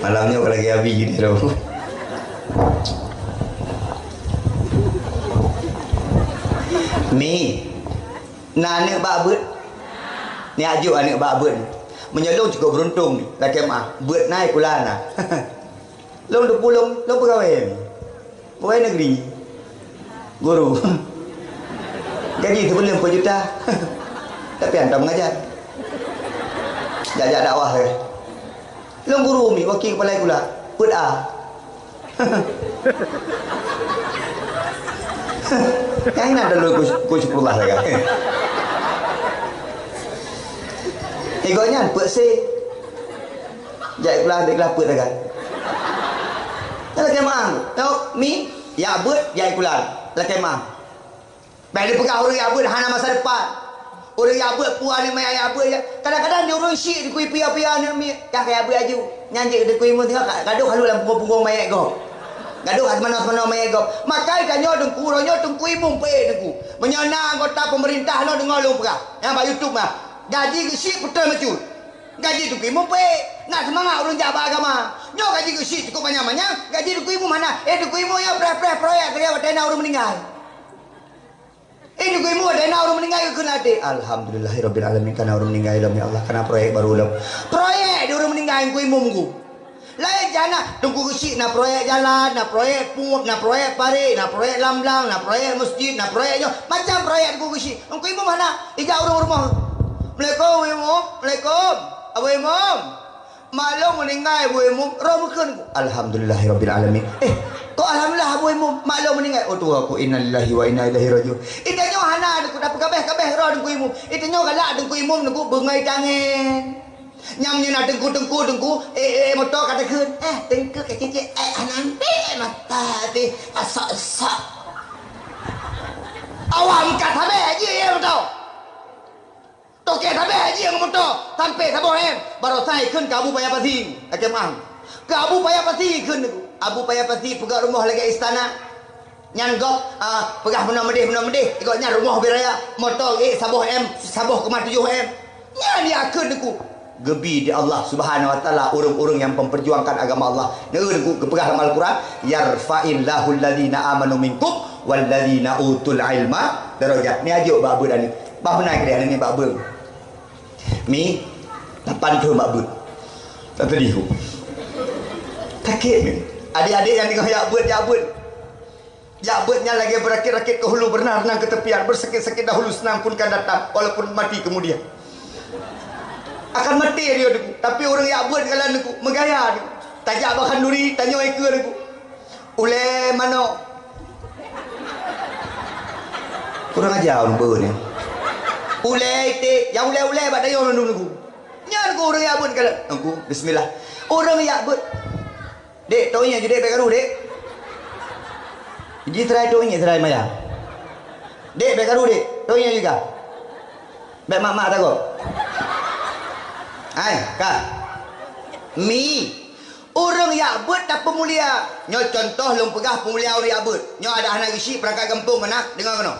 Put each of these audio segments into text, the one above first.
Malamnya kalau lagi habis gitu loh. Mi, anak babut, ni ajuk anak babut. Menyolong cukup beruntung ni. Laki mah, buat naik kulana. Long tu pulung, long pegawai ni. Pegawai negeri. Guru. Gaji tu belum 4 juta. Tapi anda mengajar. Jajak dakwah ke. Long guru mi, wakil kepala kula. Put A. Yang nak dulu ku 10 saya. Egonya put C. Jai kula dik laput dah kan. Kalau kemang, tau mi ya but jai kula. Lah kemang. Baik dia pegang orang ya but hana masa depan. Orang ya but puan ni mai ya but. Kadang-kadang dia orang syik di kui pia-pia ni mi. Dah kayak but aju. Nyanjik di kui mu tengok gaduh halu dalam punggung mayat kau. Gaduh kat mana-mana mayat kau. Makai tanya dengku ronyo dengku ibu pe dengku. Menyana anggota pemerintah no dengar lu perah. Yang ba YouTube mah. Gaji ke syik betul macam. Gaji tu ibu pe. Nak semangat orang jabat agama. Nyo gaji ke syik cukup banyak-banyak. Gaji tu ibu mana? Tu ibu ya proyek kerja dana orang meninggal. Ini gue mau dana orang meninggal ke nanti. Alhamdulillahirabbil alamin karena orang meninggal dalam ya Allah karena proyek baru dalam. Proyek dia orang meninggal gue munggu. Lain jana tunggu kesik na proyek jalan, na proyek pump, na proyek parit, na proyek lamblang, na proyek masjid, na proyeknya macam proyek tunggu kesik. Engkau ibu mana? Ijak orang rumah. Assalamualaikum ibu. Assalamualaikum. Abu imam. Maklum meninggal ibu imam. Roh bukan. Alhamdulillahirabbil alamin. Kok alhamdulillah abu imam maklum meninggal. Oh tu aku innalillahi wa inna ilaihi rajiun. Itanya hana aku dapat kabeh roh dengku imam. Itanya galak dengku imam dengku bengai tangan. Nyamnya nak dengku motor kata keun. Dengku kecil anan mata ti asak. Awam kat habis haji ya betul. Toke habis haji yang motor sampai saboh baru sai keun ka Abu Payapati. Akemang. Ka Abu Payapati keun aku. Abu Payapati pegang rumah lagi istana. Nyanggok pegah benda medih ikutnya rumah biraya motor saboh ke 7M. Nya dia keun aku. Gebi di Allah Subhanahu wa taala orang-orang yang memperjuangkan agama Allah. Neun ku pegah dalam Al-Quran yarfa'illahu alladhina amanu minkum walladhina utul ilma darajat. Ni ajuk babud ni. Bah benar ke dia ni babud. Mi 8 tahun babud. Tak terdihu. Takik ni. Adik-adik yang tengok Yakbutnya lagi berakit-rakit ke hulu, berenang ke tepian, bersakit-sakit dahulu, senang pun kan datang, walaupun mati kemudian. Akan mati dia deku. Tapi orang Yakbut kalau deku megaya deku. Tajak bahan duri, tanya eka deku. Ule mana? Kurang ajar orang ber ni. Ule itik, yang ule bak tanya orang deku. Nya deku orang Yakbut kalau deku bismillah. Orang Yakbut. Dek, toinya je dek bekaru dek. Ji try toinya try maya. Dek bekaru dek, toinya juga. Bek mak-mak tak kok. Hai, kak. Mi. Orang Yakbut tak pemulia. Nyo contoh long pegah pemulia orang Yakbut. Nyo ada anak isi perangkat kampung mana? Dengar kena.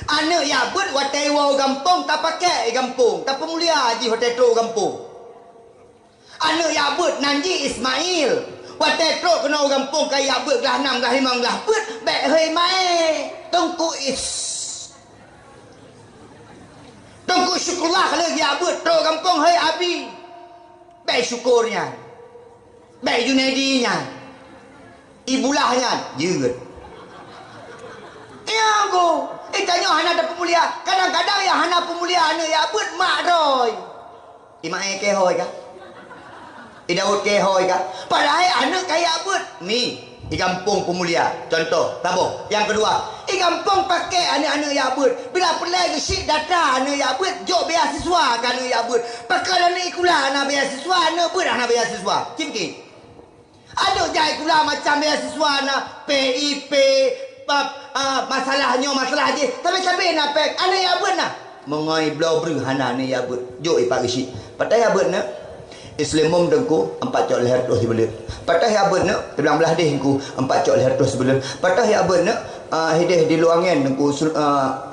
Anak Yakbut watai wau kampung tak pakai kampung. Tak pemulia haji watai tro kampung. Anak Yakbut Nanji Ismail. Watai tro kena kampung kai Yakbut kelas 6 kelas 5 kelas put. Baik hei mai. Tungku is. Tunggu syukurlah kalau Yakbut tro kampung hei abi. Baik syukurnya. Baik Junaidinya. Ibulahnya. Jeut. Ya go. Tanya hana ada pemulia. Kadang-kadang yang hana pemulia anak Yakbut mak roy. Imak kehoi kah? Daud kehoi kah? Padahal anak kaya Yakbut. Ni. Di kampung pemulia. Contoh. Tabuh. Yang kedua. Di kampung pakai anak-anak Yakbut. Bila pelai gesik data anak Yakbut. Jok beasiswa ke anak Yakbut. Pakai anak ikulah anak beasiswa. Anak ber anak beasiswa. Cimki. Ada jahit kula macam beasiswa anak PIP. Masalahnya masalah je. Tapi sampai nak pek. Anak Yakbut nak. Mengai belau beru anak Yakbut. Jok ipak gesik. Patah Yakbut nak. Islamum dengku 4 cok leher terus sebelum. Patah Yakbut nak 19 deh ku 4 cok leher terus sebelum. Patah Yakbut nak hidih di luangan aku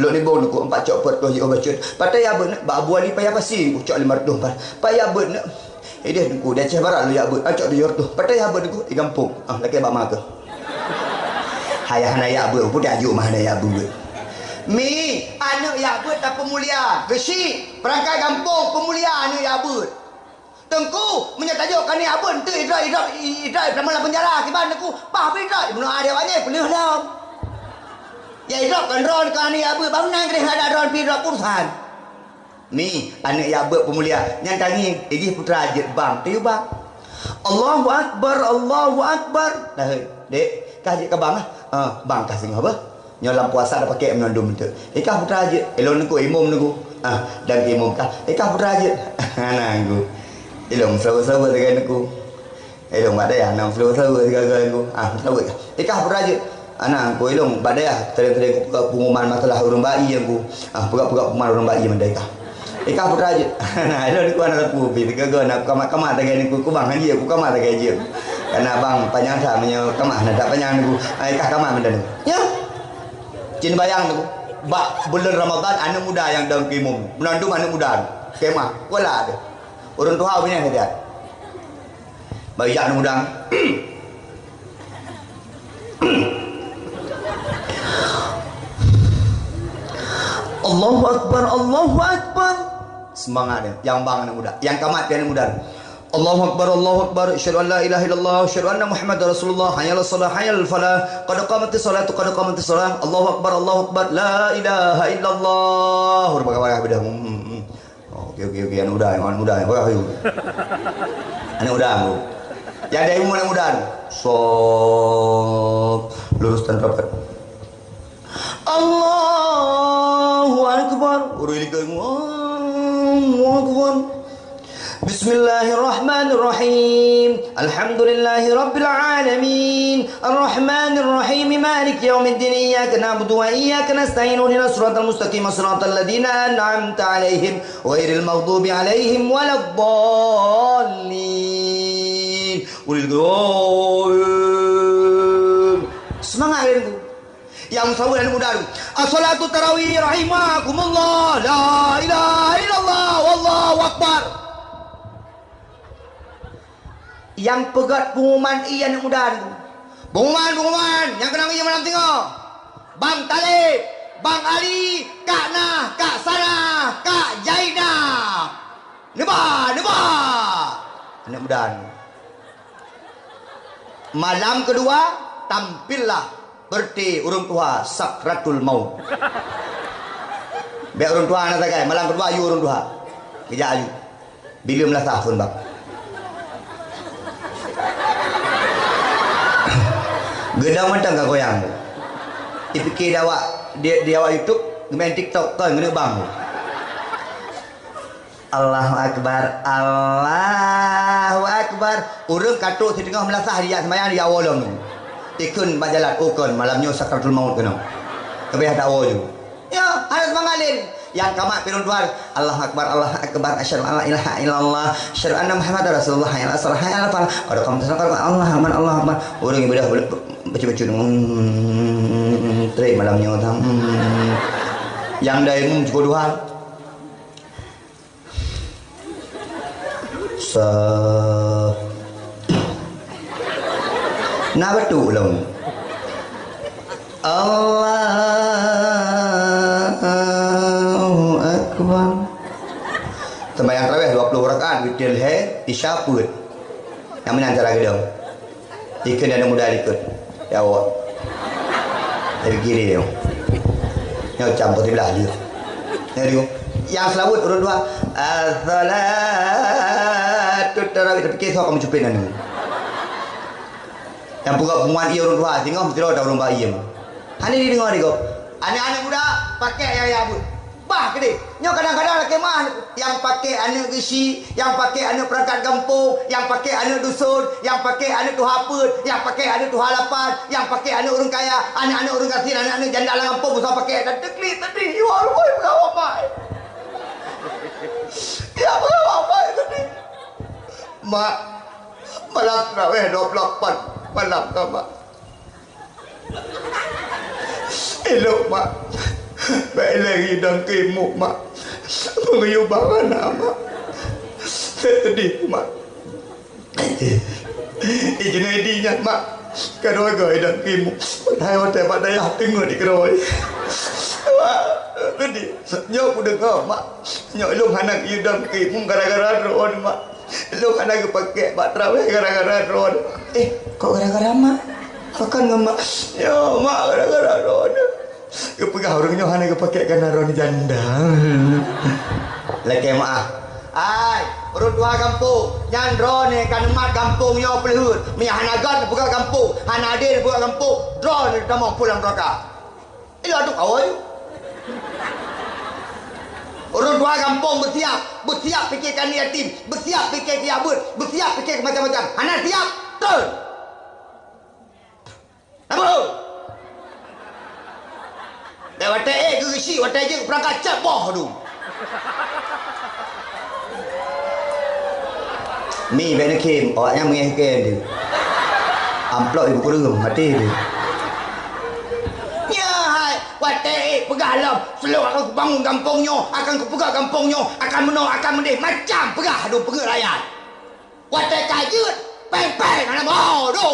lo ni bon aku 4 cok pot tu je bacut patai ya ben ba buah ni payah pasi aku cok 500 par payah ben hidih aku dah ceh barat lu ya ben cok 200 patai ya ben aku di kampung laki ba mak ke hayah naya ben pun dah juk mah naya ben mi anak ya ben tak pemulia gesi perangkat kampung pemulia anak ya ben tengku menyatajuk kan ni abun tu idrak dalam penjara kiban aku bah idrak bunuh ada banyak pelih dalam ya idrak kan ron kan ni abu bangunan kena ada ron pi idrak urusan ni anak ya abu pemulia yang tangi igi putra jet bang tiu bang Allahu akbar dah dek kah jet ke bang bang kah sing apa nyolam puasa dah pakai mengandung tu ikah putra jet elon aku imam aku dan imam kah ikah putra jet nah aku ilong sawa-sawa dengan aku. Ilong badai nang sawa-sawa dengan aku. Sawa. Ikah peraja. Anak aku ilong badai tereng-tereng pengumuman masalah urang bayi aku. Pegak-pegak pengumuman urang bayi mendai kah. Ikah peraja. Nah, ilong aku anak aku pi gaga nak kamat dengan aku bang haji aku kamat dengan dia. Karena bang panjang sa menyo kamat nak panjang aku. Ikah kamat mendan. Ya. Cin bayang aku. Bak bulan Ramadan anak muda yang dalam kimum. Menandung anak muda. Kemah. Wala ada. Orang tua punya saja. Bagi jangan mudang. Allahu Akbar. Semangat dia. Yang bang anak muda. Yang kamat dia anak muda. Allahu Akbar. Asyhadu an la ilaha illallah. Asyhadu anna Muhammadar Rasulullah. Hayyal salah, hayyal falah. Qad qamatis salatu, qad qamatis salah. Allahu Akbar. La ilaha illallah. Berbagai-bagai beda. Okey anak muda ayu. Anak muda aku. Yang dari umur anak muda. Sob lurus dan rapat. Allahu Akbar. Allahu Akbar. Bismillahirrahmanirrahim. Alhamdulillahi rabbil alamin. Arrahmanir rahim. Malik yaumiddin. Iyyaka na'budu wa iyyaka nasta'in. Ihdinas siratal mustaqim. Siratal ladzina an'amta 'alaihim ghairil maghdubi 'alaihim waladdallin. Semangat itu. Yang sahur dan muda. As-salatu tarawih rahimakumullah. La ilaha illallah wallahu akbar. Yang pegat pengumuman yang muda itu. Pengumuman yang kena iya malam tengok. Bang Talib, Bang Ali, Kak Nah, Kak Sarah, Kak Jaina. Neba. Anak muda. Malam kedua tampillah berti urang tua sakratul maut. Biar urang tua anak sakai malam kedua ayu urang tua. Keja ayu. Bila melasah pun bang. Gedang macam kau goyang. Dipikir dia awak YouTube, main TikTok kan gede bang. Allahu Akbar. Urang katuk di tengah melasah dia sembahyang dia awal tu. Ikun bajalat ukun malamnya sakratul maut kena. Kabeh ada awal tu. Ya, harus mengalir. Yang kamak pirun duar Allahu Akbar asyhadu an la ilaha illallah asyhadu anna Muhammadar Rasulullah hayal asal hayal fal qad qamtu Allah Akbar urang ibadah baca-baca trik malamnya yang dari cukup duha nah betul long Allahu Akbar. Sembahyang tarawih 20 rakaat witir isya pun. Yang mana cara gedong? Ikut dan muda ikut. Ya awak. Dari kiri dia. Yang campur di belah dia. Yang selawut urut dua. As-salatu tarawih tapi kisah kamu cupin anu. Yang buka pengumuman ia urut dua, tengok mesti ada urut bayi. Ani di dengar dia. Anak-anak muda pakai ya abut. Bah gede. Nyo kadang-kadang laki mah yang pakai anak gesi, yang pakai anak perangkat kampung, yang pakai anak dusun, yang pakai anak tuhaput, yang pakai anak tuhalapan, yang pakai anak orang kaya, anak-anak orang kasih, anak-anak janda lang kampung usah pakai dan teklik tadi. Ya Allah, berapa mai. Ya berapa mai tadi. Mak malam tarawih 28 malam ke mak. Elok mak. Baik lagi dan kimuk mak. Menguyuban anak mak. Saya sedih mak. Junaidi mak. Keroi goi dan kimuk. Hai hotel mak daya tengok di keroi. Mak. Sedih. Nyok ku dengar mak. Nyok long anak you dan kimuk gara-gara ron mak. Long anak pakai mak terawih gara-gara ron. Kok gara-gara mak? Akan ngemak. Yo mak gara-gara ron. Kepegah orangnya hanya kepakai kan ron janda. Lagi mak. Ai, urut dua kampung. Nyandro ni kan mat kampung yo pelihut. Mi hanagan buka kampung, hanade buka kampung. Drone ni tamang pulang mereka. Ilo tu awal. Urut dua kampung bersiap fikirkan yatim, bersiap fikir kiabut, bersiap fikir macam-macam. Hana siap, betul. Apa? Dah watai gerisi, watai je perangkat cap boh tu. Mi benda kim, awaknya mengihkan dia. Amplop ibu kurung, mati dia. Ya hai, watai pegah alam. Selalu akan bangun kampungnya, akan pegah kampungnya, akan menang, akan mendih. Macam pegah tu, pegah rakyat. Watai kajut, peng-peng, anak mau tu.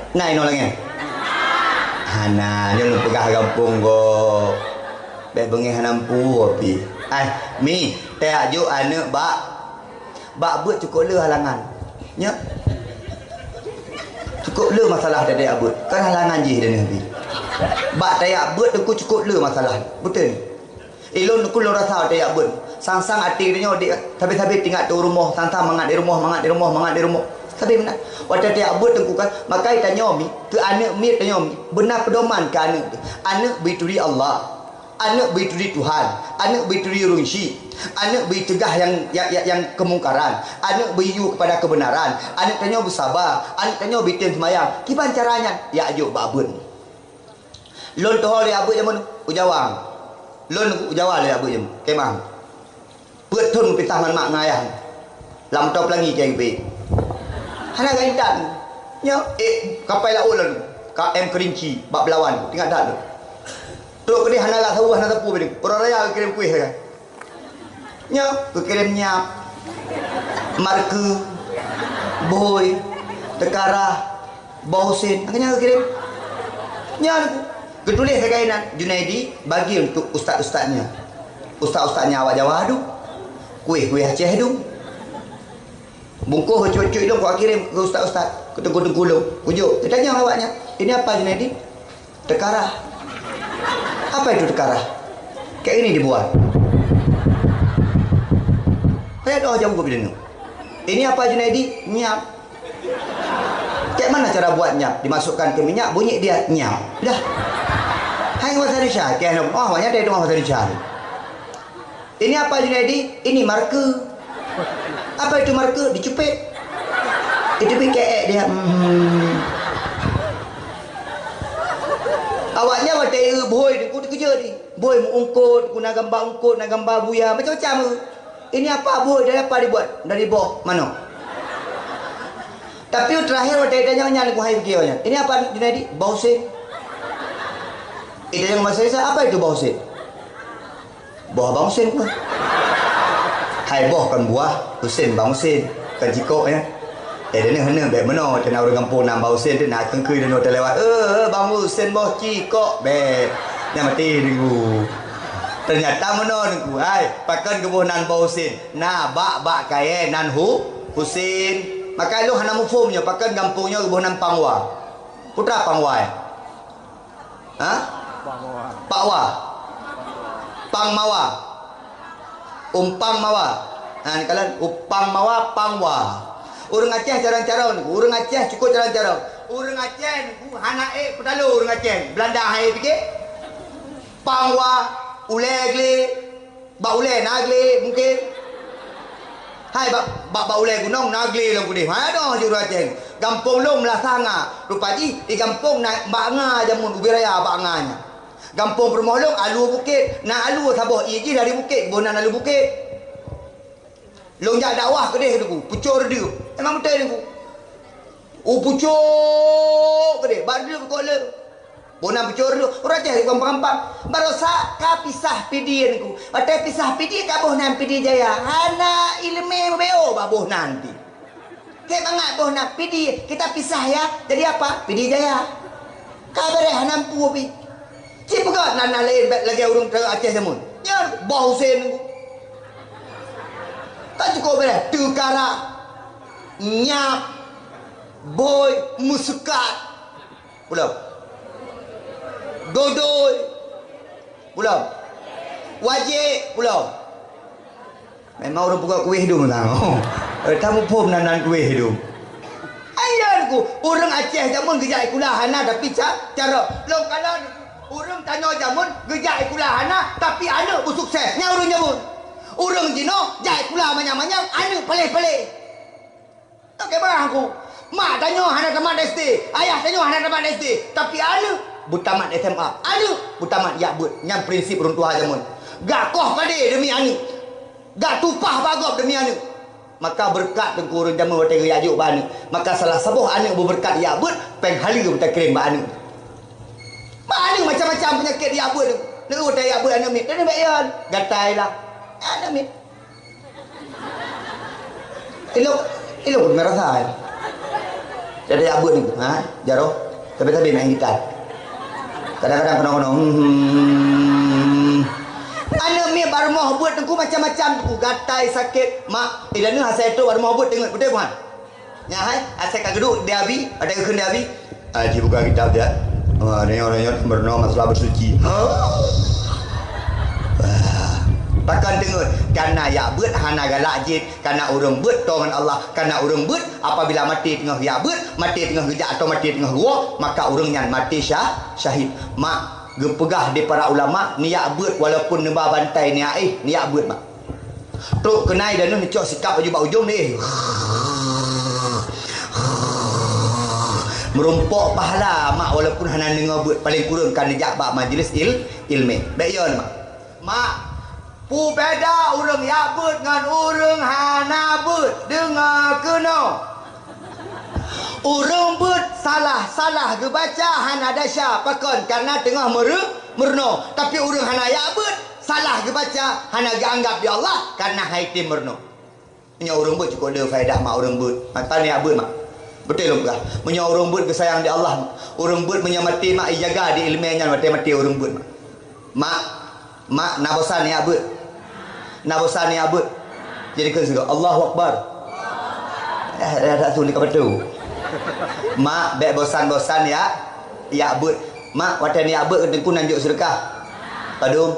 Nai nolangnya. Hana dia nak pegah kampung ko. Baik bengi hanampu api. Mi, teh ajuk anak bak. Bak buat cukup le halangan. Nya. Cukup le masalah tadi abut. Kan halangan je dia ni. Bak tayak buat aku cukup le masalah. Betul. Ilon aku lo rasa tayak buat. Sang-sang hati dia dik tapi tinggal tu rumah, sang-sang mangat di rumah. Tapi benar. Waktu dia abut tengku kan, maka tanya mi, ke anak mi tanya mi, benar pedoman ke anak tu. Anak berturi Allah, anak berturi Tuhan, anak berturi runsi, anak bertegah yang kemungkaran, anak beriu kepada kebenaran, anak tanya bersabar, anak tanya bitin semayang. Gimana caranya? Ya ajuk babun. Lon toh le abut jamun ujawang. Lon ujawang le abut jam. Kemang. Betul pitah man mak ngayah. Lam top langi cai be. Hana gaitan. Nya kapai la ulan. KM Kerinci, bak Belawan, tinggal dak tu. Teruk ke dia hana la tahu hana tapu be. Orang raya kirim kuih kan. Nya kirim nyap. Marke boy tekarah bausin. Akhirnya kirim. Nya ketulis sekainan Junaidi bagi untuk ustaz-ustaznya. Ustaz-ustaznya awak Jawa tu. Kuih-kuih Aceh tu. Bungkuh cucuk dong kau kirim ke ustaz-ustaz, ke tengku-tengku ujuk. Dia tanya awaknya, ini apa Junaidi? Tekarah. Apa itu tekarah? Kayak ini dibuat. Saya doa jawab ke bidang. Ini apa Junaidi? Nyap. Kayak mana cara buat nyap? Dimasukkan ke minyak, bunyi dia nyap. Dah. Hai bahasa Indonesia. Kayak awaknya dia itu bahasa Indonesia. Ini apa Junaidi? Ini marke. Apa itu marke? Dicupit. Itu kayak dia. Awaknya watai boy ku kerja ni. Boy mengungkut, ku nak gambar buaya macam-macam. Ini apa boy? Dari apa dibuat? Dari boh mana? Tapi terakhir watai tanya ku hai fikirnya. Ini apa Junaidi? Bausin. Itu yang masalah saya apa itu bausin? Buah bausin ku. Hai boh kan buah, husin bausin, kan cikok ya. Dia ni hena baik mana macam orang kampung nak bausin tu nak kengkui dan hotel lewat. Bang husin boh cikok baik. Yang mati dulu. Ternyata mana dulu. Hai, pakai kebunan bausin. Nah, bak kaya nan husin. Maka lu hana mufumnya pakai kampungnya kebunan pangwa. Putra pangwa. Hah? Pakwa. Pangmawa. Umpang mawa. Nah, kalian upang mawa pangwa. Urang Aceh cara-cara ni. Urang Aceh cukup cara-cara. Urang Aceh hana petalu urang Aceh. Belanda hai fikir. Pangwa, ule ba ule nagle mungkin. Hai ba ule gunung nagle long kudi. Ha dah je urang Aceh. Kampung long Melasanga. Rupaji di kampung nak banga jamun ubiraya banganya. Kampung Permolong alu bukit, nak alu sabah iji dari bukit, bonan alu bukit. Lonjak dakwah ke dia tu, pucuk dia. Memang betul dia tu. Pucuk ke dia. Baru dia kok le. Bonang pucuk dia. Orang cari kampang-kampang. Baru sak ka pisah pidi ni ku. Patai pisah pidi ka boh nan pidi jaya. Hana ilmu beo baboh nanti. Ke bangat boh nan pidi. Kita pisah ya. Jadi apa? Pidi jaya. Ka bare hanam pu pi. Cip ka nan lain lagi urang Aceh Jamun. Ya boh Husain ku. Tak cukup boleh tukara nyap boy musukat belum dodoi belum wajib belum memang orang buka kuih hidung tang kamu pun nanan kuih hidung ayahku orang Aceh Jamun gejak ikulah hana tapi cara long kalau orang tanya Jamun gejak ikulah hana tapi anak pun sukses nya orang Jamun. Orang Cina jahit pula manyang-manyang anu pelik-pelik. Tak kira barang aku. Mak tanya anak tamat SD, ayah tanya anak tamat SD, tapi anu butamat SMA. Anu butamat yakbut. Yang prinsip orang tua Jamun. Gak koh pade demi anu. Gak tupah bagop demi anu. Maka berkat tengku orang Jamun bertega yajuk ba anu. Maka salah sebuah anu berberkat yakbut penghali kita kirim ba anu. Ba anu macam-macam penyakit yakbut tu. Nek udah yakbut anu mi, kena bayan. Gatailah. Ada mit. Ilok merah sah. Jadi abut ni, jaro. Tapi main gitar. Kadang-kadang kono-kono. Anak mi baru mau buat tengku macam-macam tu gatai sakit mak. Ilanu hasai tu baru mau buat tengok betul bukan? Ya hai, asal kageduk dia abi, ada ke dia abi. Aji buka kitab dia. Nengok bernama masalah bersuci. Takkan dengar karena ya bet hana galak jid karena orang bet dengan Allah karena orang bet apabila mati tengah ya bet mati tengah kerja atau mati tengah gua maka orang yang mati syahid mak gepegah di para ulama niat bet walaupun nembah bantai niat bet mak tu kenai dan ni cok sikap baju bau ujung ni merumpok pahala mak walaupun hana dengar bet paling kurang kan dijak bak majlis ilmi baik ya mak pu beda orang yakbut dengan orang hana but dengar kena orang but salah ke baca hana dasya pakon karena tengah merno tapi orang hana yakbut salah ke baca hana anggap dia Allah karena haitim merno punya orang but cukup ada faedah mak orang but mata ni yakbut mak betul ke punya orang but kesayang di Allah orang but punya mati mak jaga di ilmiahnya mati orang but mak nabosan yakbut nabosan ni abut jadi kan segala Allahu Akbar dah tu ni ke betul mak bek bosan-bosan ya abut mak watan ni abut tengku nanjuk sedekah padum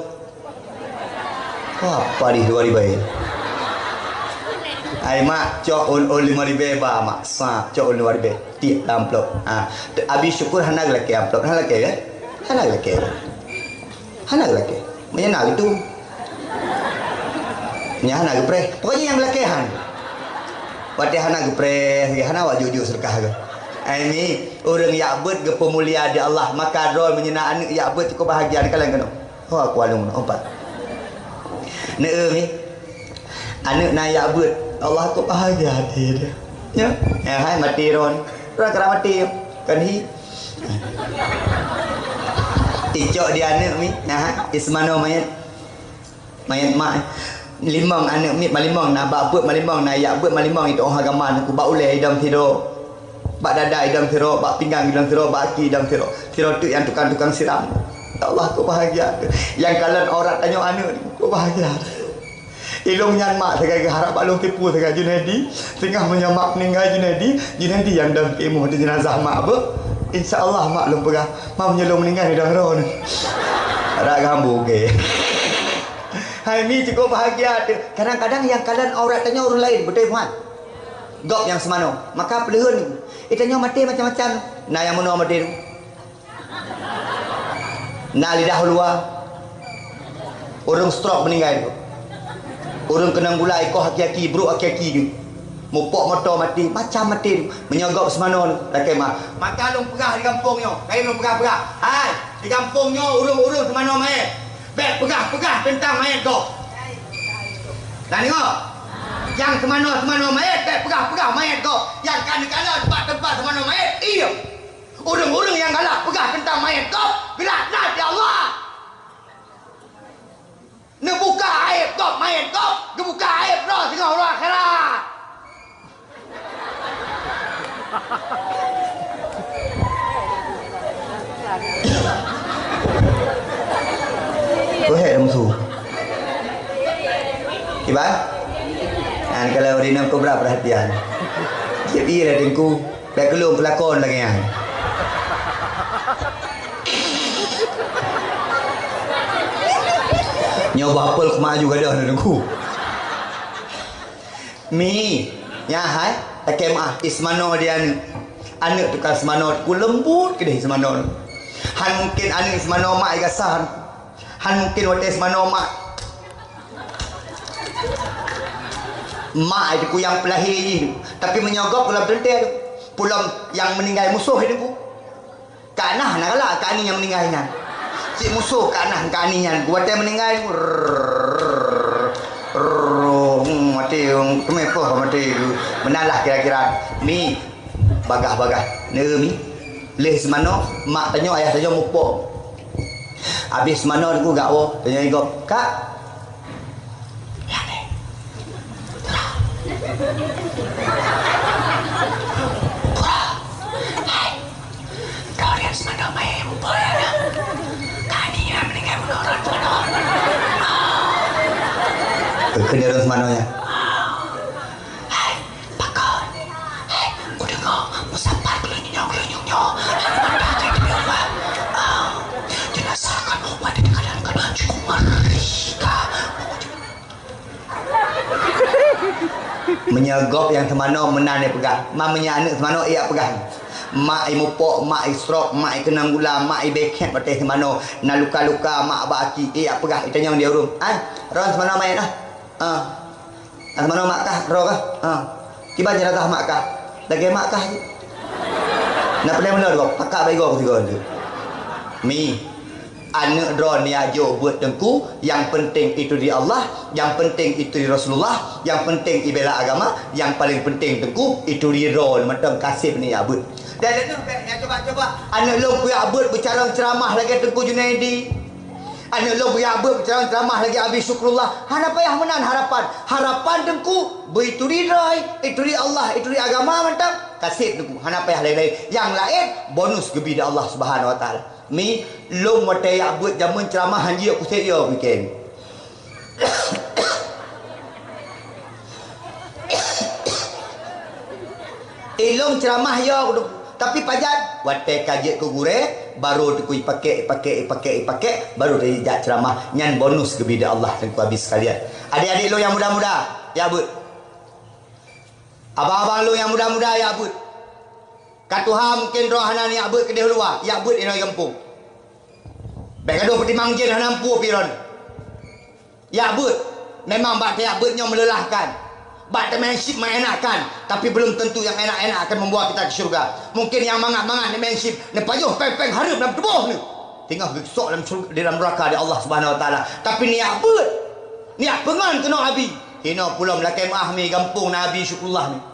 apa di 2000 ai mak cok ul 5000 ba mak cok ul 5000 tiap amplop habis syukur hana laki amplop hana laki menyenang itu nya hana gepre pokoknya yang belakehan wate hana gepre hana wa jujur sedekah ke ini orang yakbut ke pemulia di Allah maka rol menyenang yakbut cukup bahagia kalian kena aku alung empat ni anak na yakbut Allah aku bahagia dia ya hai mati ron kera mati kan hi ticok dia anak mi ismano mayat mak limang anak mit malimang na bak buat malimang na yak buat malimang itu orang agama aku bak ulai idam tidur bak dada idam tidur bak pinggang idam tidur bak kaki idam tidur tu yang tukang-tukang siram ya Allah aku bahagia yang kalian orang tanya anak aku bahagia ilung nyan mak tegai harap balung tipu tegai Junaidi tengah menyamak meninggal Junaidi yang dalam kemo di jenazah mak apa insyaallah mak lum pegah mak menyelung meninggal di dalam roh ni ada gambu okey. Hai mi cukup bahagia. Kadang-kadang yang kalian orang tanya orang lain betul puan. Gop yang semano. Maka pelihun ni. Tanya mati macam-macam. Nah yang mana mati tu? Nah lidah luar. Orang stroke meninggal tu. Orang kena gulai kau haki-haki, bro haki-haki tu. Mupok motor mati, macam mati tu. Menyogok semano tu. Rakai mak. Maka long pegah di kampungnya. Kain long pegah. Hai, di kampungnya urung-urung semano mai. Bek pegah tentang mayat kau. Dah tengok? Yang semana mayat, pegah mayat kau. Yang kana-kana tempat-tempat semana mayat, iya. Orang-orang yang galak pegah tentang mayat kau, gelak-gelak ya Allah. Nak buka aib kau, mayat kau, buka aib roh tengah orang akhirat. Có hệ đồng thủ Iban kalau Rina kau berapa perhatian jadi lah dengku dah kelum pelakon lagi kan nyoba apel kemak juga dah dengku mi ya hai kemah ismano dia anak tukar ismano ku lembut ke deh ismano han mungkin anak ismano mak igasan han mungkin waktu ismano mak itu ku yang pelahir tapi menyogok pulang terdengar pulang yang meninggal musuh itu ku kanah nak lah kani yang meninggalnya si musuh kanah kaninya ku waktu meninggal mati kemepoh mati menalah kira-kira ni bagah-bagah nemi leh semano mak tanya ayah tanya mupok habis semano aku gak wo tanya igop kak Dorian semano mai mupok ya kani yang meninggal menurut kena semano ya menyegop yang semano menane pegang mamanya anak semano ia pegang mak ibu pok mak isrok mak kenang gula mak beket patih semano na luka-luka mak baki ia pegang itanya dia urung ron semano main semano mak kah ro kah tiba jenazah mak kah lagi mak kah nak pandai mana kau pakak bagi kau tiga tu mi anak drone ni ajo buat dengku yang penting itu di Allah yang penting itu di Rasulullah yang penting ibela agama yang paling penting dengku itu di drone macam kasih ni abut dan itu yang coba anak lu punya abut bercara ceramah lagi dengku Junaidi anak lu punya abut bercara ceramah lagi Abi Syukrullah hana payah menan harapan dengku itu di itu di Allah itu di agama macam kasih dengku hana payah lain-lain yang lain bonus gebida Allah Subhanahu wa taala mi long mate ya buat jaman ceramah hanji aku saya weekend long ceramah ya tapi pajak wate kajet ku gure baru tu ku pakai baru dia ceramah nyan bonus gebida Allah dan ku habis sekalian adik-adik lo yang muda-muda ya bud abang-abang lo yang muda-muda ya bud katuha mungkin rohana ni abut ke dia luar ya abut ina kampung baik kado pertimang jen hana ampu piron ya abut memang bak ya abutnya melelahkan bak temanship mengenakan tapi belum tentu yang enak-enak akan membawa kita ke syurga mungkin yang mangat-mangat temanship ne payuh peng-peng harap dalam tubuh ni tinggal gesok dalam syurga dalam neraka di Allah Subhanahu wa taala tapi ni abut niat pengan kena abi hina pula melakai mahmi kampung Nabi Syukrullah ni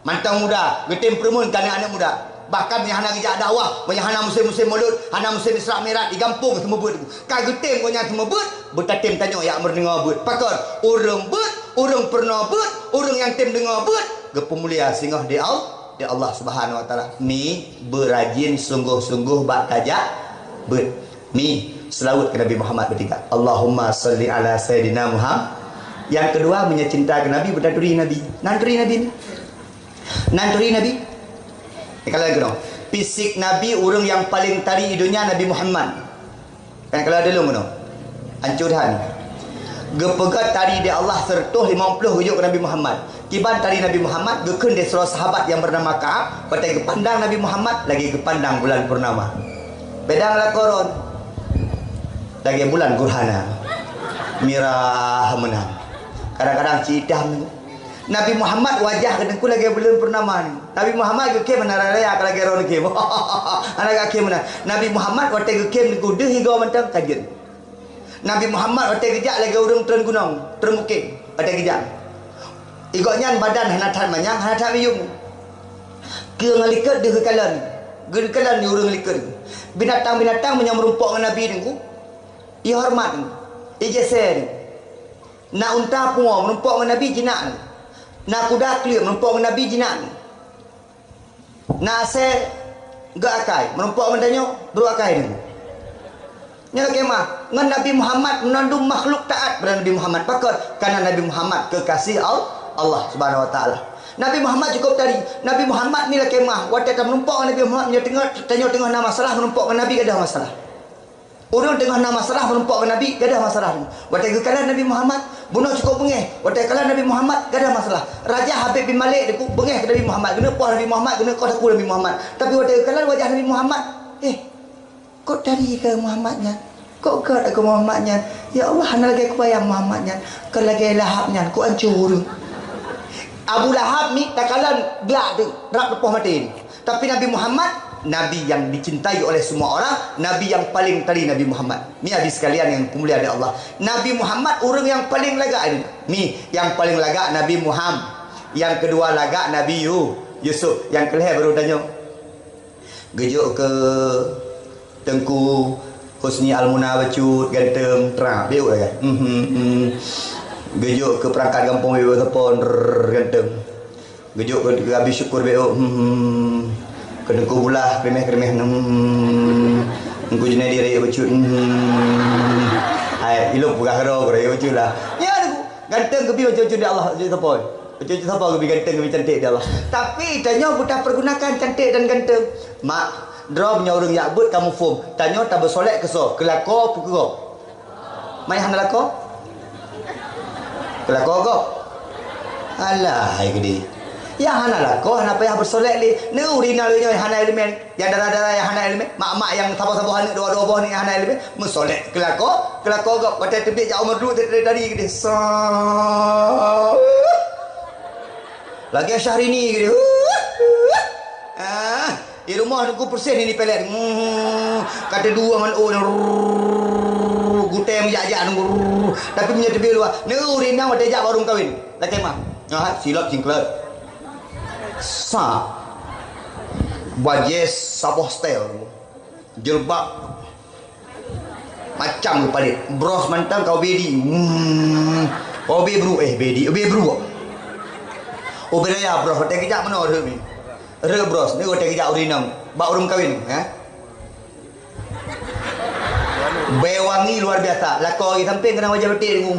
mantang muda getim permun kan anak muda bahkan yang hana kerja dakwah yang hana musim-musim maulud hana musim Isra Mi'raj di kampung semua buat kan getim punya semua buat bertatim tanya yang mendengar buat pakar orang buat orang pernah buat orang yang tim dengar buat gepemulia singgah di Allah Subhanahu wa taala ni berajin sungguh-sungguh bak tajak buat ni selawat ke Nabi Muhammad bertiga Allahumma salli ala sayyidina Muhammad yang kedua mencinta ke Nabi bertaturi Nabi nanturi Nabi nanturi Nabi kalau lagi no fisik Nabi orang yang paling tari hidupnya Nabi Muhammad kan kalau ada lu no ancuran gepegat tari di Allah sertuh 50 hujung ke Nabi Muhammad kiban tari Nabi Muhammad gekun di seluruh sahabat yang bernama Ka'ab patai kepandang Nabi Muhammad lagi kepandang bulan purnama bedang lah koron lagi bulan Gurhana mirah menang kadang-kadang cidah Nabi Muhammad wajah kedengku lagi belum purnama ni. Nabi Muhammad ke mana raya lagi ron ke. Anak ke mana. Nabi Muhammad waktu ke ku deh hingga mentang kajen. Nabi Muhammad waktu kejak lagi urang tren gunung, tren bukit. Waktu kejak. Igoknya badan hanatan manyang hanatan miyum. Ke ngalikat dia kekalan. Gerekalan ni orang ngalikat. Binatang-binatang yang merumpok dengan Nabi ni. Ia hormat ni. Ia jesen. Nak unta pun merumpok dengan Nabi jinak ni. Nak kuda clear merumpok dengan Nabi jinak ni. Nak ase gak akai merumpok dengan danyo beru akai ni. Nya kemah ngan Nabi Muhammad menandung makhluk taat pada Nabi Muhammad pakar karena Nabi Muhammad kekasih Allah Subhanahu wa taala. Nabi Muhammad cukup tadi. Nabi Muhammad ni lah kemah waktu tak menumpuk Nabi Muhammad tengah nama masalah menumpuk dengan Nabi gadah masalah. Orang tengah nama masalah menumpuk dengan Nabi gadah masalah. Waktu kalah Nabi Muhammad bunuh cukup bengeh. Waktu kalah Nabi Muhammad gadah masalah. Raja Habib bin Malik dia bengeh ke Nabi Muhammad, kena puas Nabi Muhammad, kena kau takut Nabi Muhammad. Tapi waktu kalah wajah Nabi Muhammad, kau dari ke Muhammadnya? Kau kat aku Muhammadnya? Ya Allah, hana lagi aku bayang Muhammadnya. Kau lagi Lahabnya, kau hancur. Abu Lahab ni tak kalah gelak tu, rak lepas mati ni. Tapi Nabi Muhammad, Nabi yang dicintai oleh semua orang, Nabi yang paling tadi Nabi Muhammad. Ni hadis sekalian yang mulia dari Allah. Nabi Muhammad orang yang paling lagak ni. Ni yang paling lagak Nabi Muhammad. Yang kedua lagak Nabi Yusuf. Yang kelihatan baru tanya. Gejuk ke Tengku Husni Al-Munah bacut ganteng terang biu kan. Gejuk ke perangkat kampung biu tepon ganteng. Gejuk ke habis syukur biu. Kena ku bulah kremeh engku jenai diri bacut. Ai ilok pegah ro ko yo bacut lah. Ya aku ganteng ke biu bacut dia Allah bacut tepon. Bacut siapa ke ganteng ke cantik dia Allah. Tapi tanya budak pergunakan cantik dan ganteng. Mak drop nya orang yakbut kamu form. Tanya tak bersolek ke so? Kelako pukul. Mai hang lako? Kelako ko? Alah ai gede. Ya hana lako, hana payah bersolek li. Ne urina lu nya hana elemen. Yang darah-darah yang hana elemen. Mak-mak yang sabar-sabar hana dua-dua boh ni hana elemen. Mensolek kelako ko. Pada tebik jak umur dulu tadi gede. Lagi Syahrini gede. Di rumah aku persen ni pelet. Kata dua man gutem jajak nunggu. Tapi punya tebi luar. Neu rina wate jak warung kawin. Laki mah. Silap singklat. Sa. Bajes saboh style. Jilbab. Macam palit. Bros mantang kau bedi. Obe bro bedi. Obe bro. Obe ya bro. Wate kejak mana orang ni? Bros, ni kata kejap urinam. Bak urung kawin, Bewangi luar biasa. Lakoi samping kena wajah betul.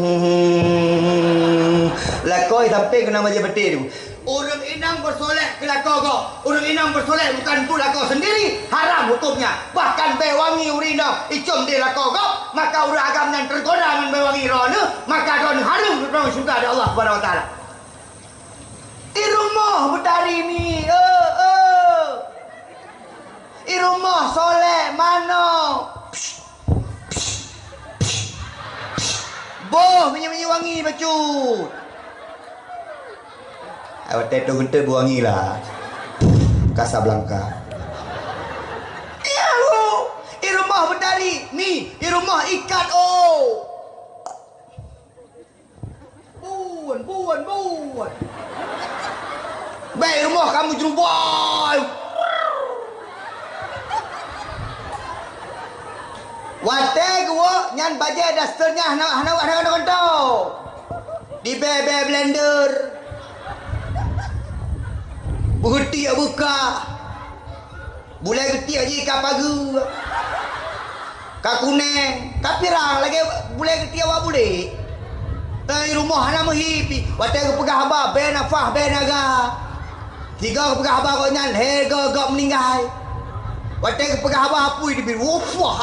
Lakoi samping kena wajah betul. Urung inang bersolek ke lako kau. Urung inang bersolek bukan tu lako sendiri. Haram hukumnya. Bahkan bewangi urinam icum di lako kau. Maka urang agam yang tergoda dengan bewangi rona. Maka rona harum berapa syurga ada Allah Subhanahu Wa Taala. Di rumah betari ni, di rumah soleh mana? Boh menyi wangi bacut. Awak teto gente buangi lah. Casablanca. Iya lu, di rumah betari ni, di rumah ikat buan. Baik rumah kamu jerubai. Wate gua nyan baje dasternya hana kontau. Di bebe blender. Berhenti buka. Boleh geti aja ikan pagu. Kak kuning, tapi rang lagi boleh geti awak boleh. Di rumah hana menghipi. Wate gua pegah haba ben afah ben aga. Tiga ke pegah abah kau nyan, gak meninggal. Waktu ke pegah abah apui dia biar,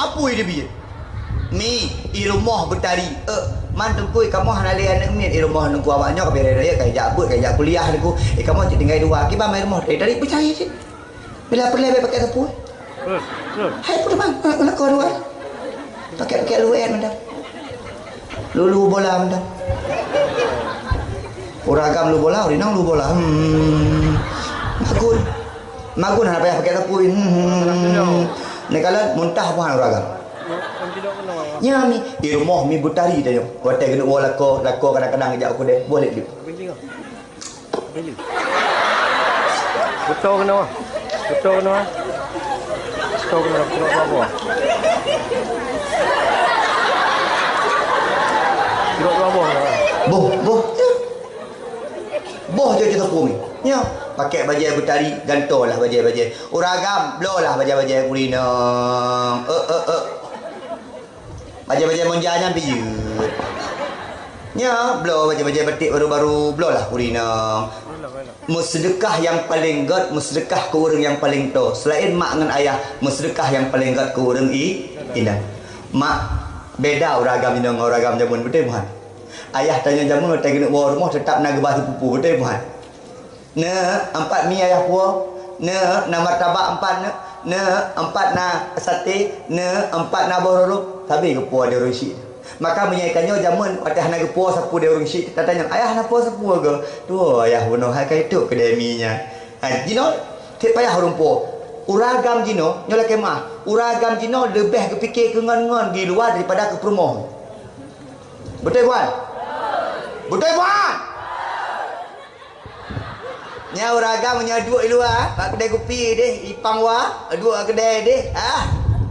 apui dia biar. Mi, di rumah bertari. Mantu kui, kamu hana lihat anak mi, di rumah nunggu awaknya ke biar dia kayak jabut, kayak kuliah aku. Kamu cik tinggal dua, kita main rumah dari percaya sih. Bila perlu pakai sapu. Hai pun bang, nak kau dua. Pakai luar mandang. Lulu bola mandang. Uragam lu bola, urinang lu bola. Magun nak payah pakai sapu. Ni kalau muntah pun uragam. Ya mi di rumah mi butari tadi. Waktu kena lako kadang-kadang kejap aku deh. Boleh dia. Betul kena. Betul kena. Betul kena apa? Tidak apa? Boh. Boh je kita pun. Ya, pakai baju bertari, gantolah baju. Uragam, blolah baju kurina. Baju monjanya biyut. Ya, blow baju batik baru-baru, blow lah kurina. Musdekah yang paling god, musdekah ke orang yang paling to. Selain mak dengan ayah, musdekah yang paling god ke orang indah. Mak beda uragam dengan uragam jamun, betul bukan? Ayah tanya jamun, tak kena bawa rumah tetap nak gebah pupu, betul bukan? Ne, 4 mi ayah puah. Ne, na martabak 4 ne, 4 na sate, ne, 4 na bororo. Tapi ke puah dia orang syik. Maka menyaikannya jamun patah nak puah sapu dia orang syik. Tak tanya, ayah nak puah sapu ke? Tu ayah bunuh hai itu kedeminya. Jino, tak payah orang puah. Uragam jino, nyola kemah. Uragam jino lebih kepikir ke ngon-ngon di luar daripada ke perumah. Betul bukan? Betul bukan? Nya uragam nya dua di luar, pak kedai kopi deh, ipang wa, dua kedai deh.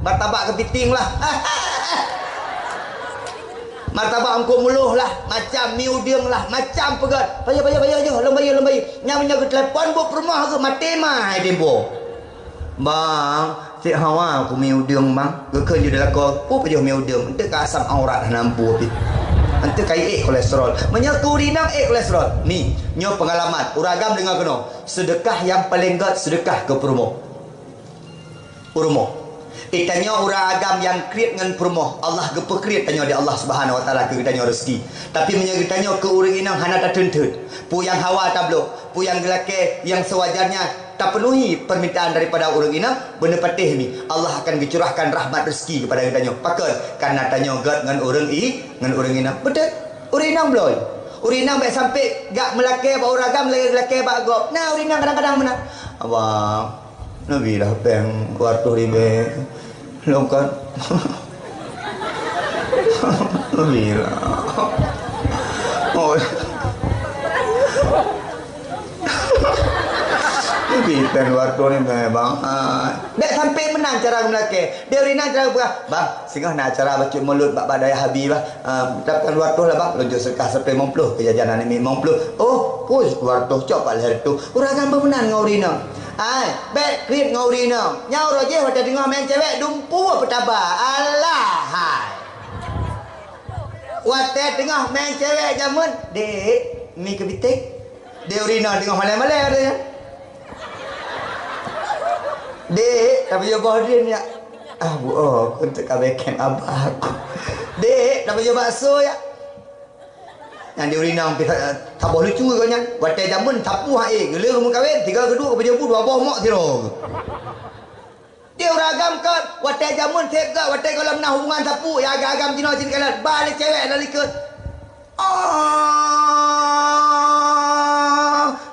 Martabak kepiting lah. Martabak angko muluh lah, macam miudium lah, macam pegat. Bayar je, long bayar. Nya punya ke telefon buat rumah ke mati mai tempo. Bang, cik hawa aku miudium bang. Ke je dalam ko, apa je miudium? Ente ka asam aurat nampu pi. Ente kai kolesterol. Menyaku rinang kolesterol. Ni, nyo pengalaman. Uragam dengar kena. Sedekah yang paling god sedekah ke perumoh. Tanya orang agam yang kreat dengan perumah. Allah gepa kreat tanya di Allah Subhanahu Wa Taala ke tanya rezeki. Tapi menyagi tanya ke orang inang hana tak tentut. Pu yang hawa tablo, pu yang gelake yang sewajarnya tak penuhi permintaan daripada orang inang benda patih ni. Allah akan dicurahkan rahmat rezeki kepada tanya. Pakal karena tanya god dengan orang inang. Betul? Orang inang bloy. Orang inang baik sampai gak melake ba orang agam lagi ba gop. Nah, orang inang kadang-kadang menang. Abang Nabi lah peng waktu ribe longkan. Nabi lah. Oh. Nabi peng waktu ni bang. Dek sampai menang cara melake. Dia rina cara buka. Bang, singgah nak cara baca mulut bak badai habis bah. Dapatkan waktu lah bang. Lonjok sekah sampai 50 kejajanan ni 50. Oh, push waktu coba lah tu. Orang kan bermenang ngau rina. Bet krit ngori no. Nyau roje pada dengar main cewek dumpu apa tabah. Alah hai. Wate tengah main cewek jamun. Dek, mi kebitik. Dia urina tengah malai-malai katanya. Dek, tapi dia bohdin ya. Bu, aku untuk kabeken abah aku. Dek, tapi dia bakso ya. Yang dia urina tak boleh lucu kau nya. Watai jamun sapu gele rumah kahwin 3 kedua ke jempu 2 bawah mak tiro. Dia uragam kan watai jamun tega watai kalau menah hubungan sapu ya agam jino cin kalan balik cewek lali ke.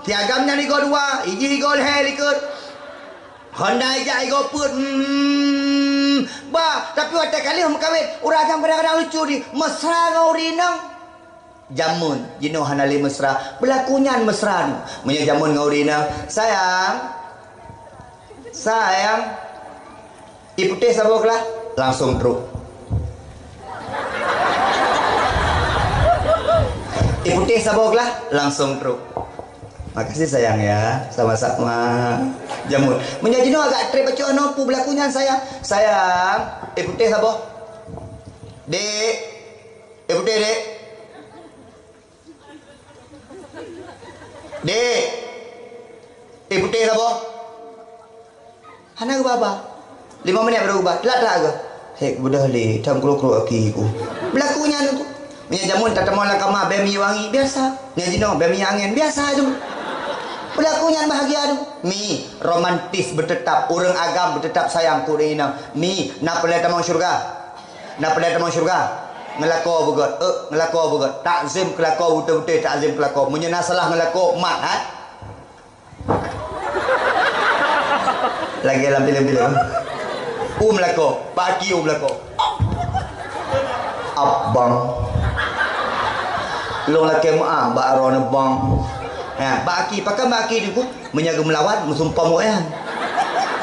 Tiagamnya ni go 2, iji go he likut. Honda ija go put. Tapi watai kali rumah kahwin uragam kadang-kadang lucu di mesra ngau rinang. Jamun jino hanali mesra berlakunyan mesra punya jamun ngaurina sayang ibu teh saboklah langsung truk ibu teh saboklah langsung truk. Makasih sayang ya, sama-sama. Jamun punya jino agak trip baca nopu berlakunyan sayang ibu teh sabok dek ibu teh dek Dek, ibu teh apa? Hana ke baba? 5 minit baru ubah. Telat ke? Hek budak le, tam kru-kru aki ku. Berlakunya tu. Punya jamun tak temu lah kamar bemi wangi biasa. Nya jino bemi angin biasa tu. Berlakunya bahagia tu. Mi romantis bertetap, orang agam bertetap sayang ku rina. Mi nak pelai tamang syurga. Ngelako begot takzim kelako betul-betul takzim kelako menyena salah ngelako mat lagi dalam film-film melako bagi melako abang long laki mak ba arone bang Baki pakai baki ni ku menyaga melawan musumpah moyan.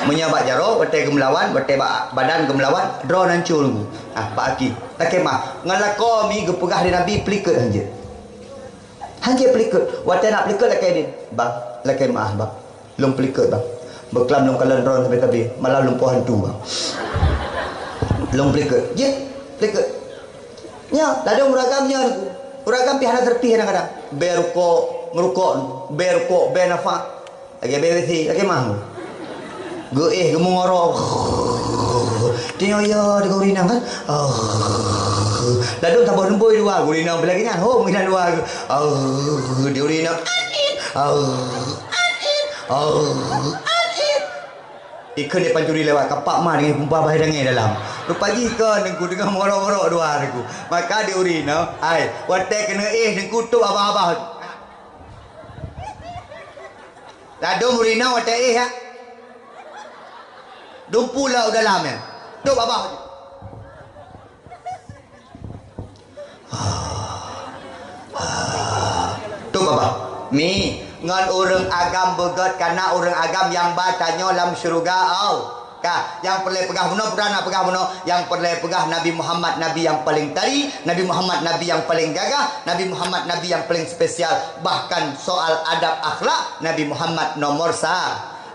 Menyabak jaro betai gemelawan, betai badan gemelawan, draw nancur ku. Baki. Tak kemah. Ngalako mi gepegah di Nabi pelikat hanje. Hanje pelikat. Watai nak pelikat lakai din. Bang, lakai mah bang. Lum pelikat bang. Berkelam lum kalan ron sampai tabi. Malah lum pohon tu bang. Lum pelikat. Je, pelikat. Nya, ladang uragamnya aku. Uragam pihana terpih kadang-kadang. Berukok, merukok, berukok, benafa. Lagi bebesi, lagi mah. Goeh gemongoro. Dia ya dia urinang kan. Ladang tambah nemboi dua, urinang belagi nya. Oh, urinang dua. Dia urinang. Ikan dia pancuri lewat kapak mah dengan pumpah bahaya dengai dalam. Rupanya ikan nengku dengan morok-morok dua aku. Maka dia urinang. Ai, watek kena nengku tu abah-abah. Ladang urinang watek ya. Dumpu lah dalam ya. Duk abah. Duk abah. Mi ngan orang agam begat karena orang agam yang batanya dalam syurga yang perlu pegah bunuh purana pegah bunuh yang perlu pegah Nabi Muhammad Nabi yang paling tari, Nabi Muhammad Nabi yang paling gagah, Nabi Muhammad Nabi yang paling spesial. Bahkan soal adab akhlak Nabi Muhammad nomor